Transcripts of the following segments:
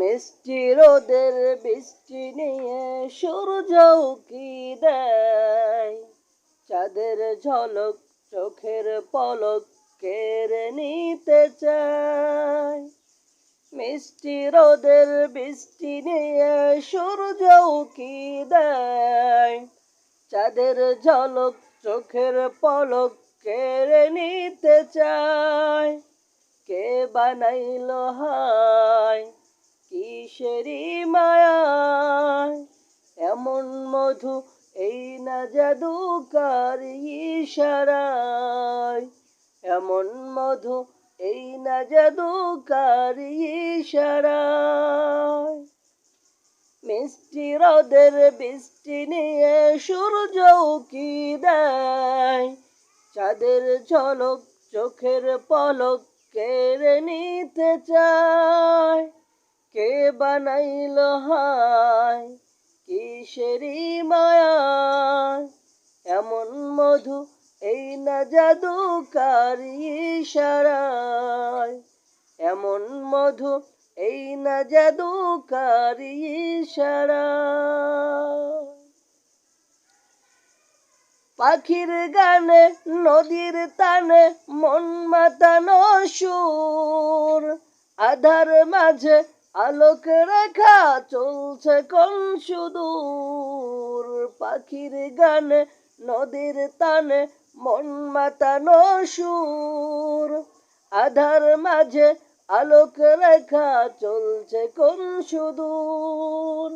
মিষ্টি রোদের বৃষ্টি নিয়ে সূর্য উকি দেয়, চাঁদের ঝলক চোখের পলক কেড়ে নিতে চায়। মিষ্টি রোদের বৃষ্টি নিয়ে সূর্য উকি দেয়, চাঁদের ঝলক চোখের পলক কেড়ে নিতে চায়। কে বানাইলো হায় কিসেরি মায়ায়, এমন মধু এই না জাদুকার ইশারায়, এমন মধু এই না জাদুকার ইশারায়। মিষ্টি রোদের বৃষ্টি নিয়ে সূর্য উকি দেয়, চাঁদের ঝলক চোখের পলক কেড়ে নিতে চায়। কে বানাইলো হায় কিসেরি মায়ায়, এমন মধু এই না জাদুকার ইশারায়, এমন মধু এই না জাদুকার ইশারায়। পাখির গানে নদীর তানে মন মাতানো সুর, আধার মাঝে আলোক রেখা চলছে কোন সুদূর। পাখির গানে নদীর তানে মন মাতানো সুর, আধার মাঝে আলোক রেখা চলছে কোন সুদূর।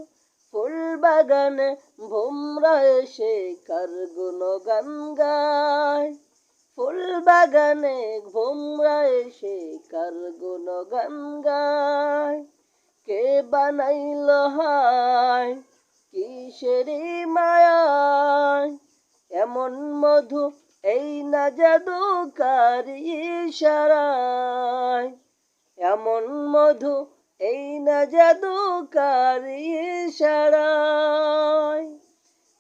ফুল বাগানে ভোমরা এসে কার গুণগান গায়, ফুল বাগানে ভোমরা এসে কার গুণগান গায়। কে বানাইলো হায় কিসেরি মায়ায়, এমন মধু এই না জাদুকার ইশারায়, এমন মধু এই না জাদুকার ইশারায়।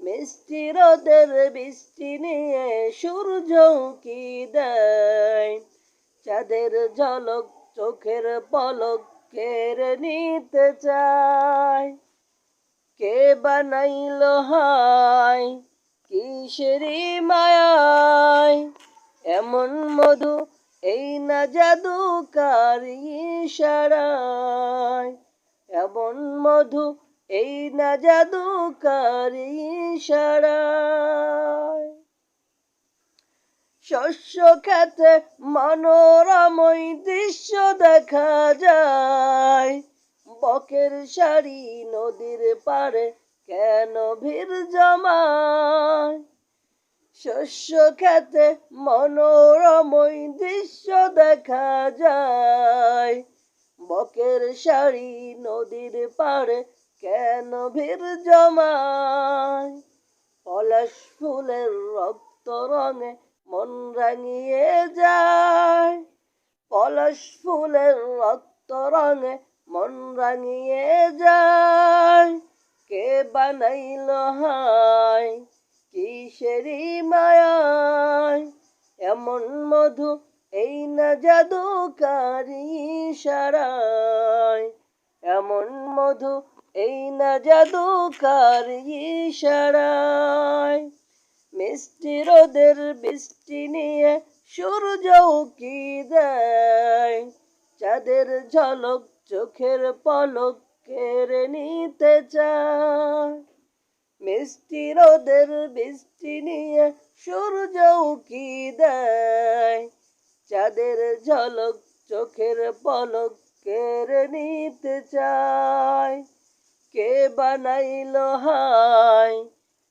মিষ্টি রোদের বৃষ্টি নিয়ে সূর্য উকি দেয়, চাঁদের ঝলক চোখের পলক কেড়ে নিতে চায়। কে বানাইলো হায় কিসেরি মায়ায়, এমন মধু এই না জাদুকার ইশারায়, এমন মধু এই না জাদুকার ইশারায়। শস্য খেতে মনোরমই দৃশ্য দেখা যায়, বকের সারি নদীর পাড়ে কেন ভিড় জমায়। শস্য খেতে মনোরমই দৃশ্য দেখা যায়, বকের সারি নদীর পাড়ে কেন ভিড় জমায়। পলাশ ফুলের রক্ত রঙে মন রাঙিয়ে যায়, পলাশ ফুলের রক্ত রঙে মন রাঙিয়ে যায়। কে বানাইলো হায় কিসেরি মায়ায়, এমন মধু এই না জাদুকার ইশারায়, এমন মধু এই না জাদুকার ইশারায়। মিষ্টি রোদের বৃষ্টি নিয়ে সূর্য উকি দেয়, চাঁদের ঝলক চোখের পলক কেড়ে নিতে চায়। মিষ্টি রোদের বৃষ্টি নিয়ে সূর্য উকি দেয়, চাঁদের ঝলক চোখের পলক কেড়ে নিতে চায়। কে বানাইলো হায়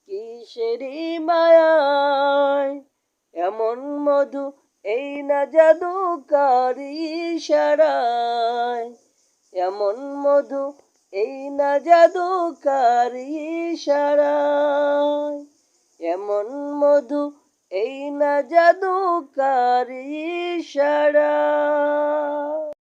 কিসেরি মায়ায়, এমন মধু এই না জাদুকার ইশারায়, এমন মধু এই না জাদুকার ইশারায়, এমন মধু এই না জাদুকার ইশারায়।